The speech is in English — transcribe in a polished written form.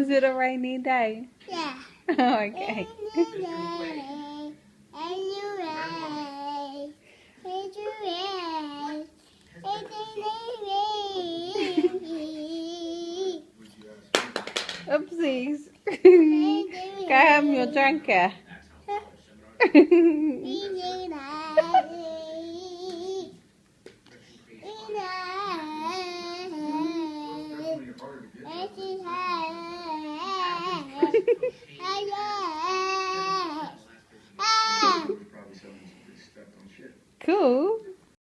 Was it a rainy day? Yeah. Okay. Oopsies. Cái hâm vô trăng kìa. Cool.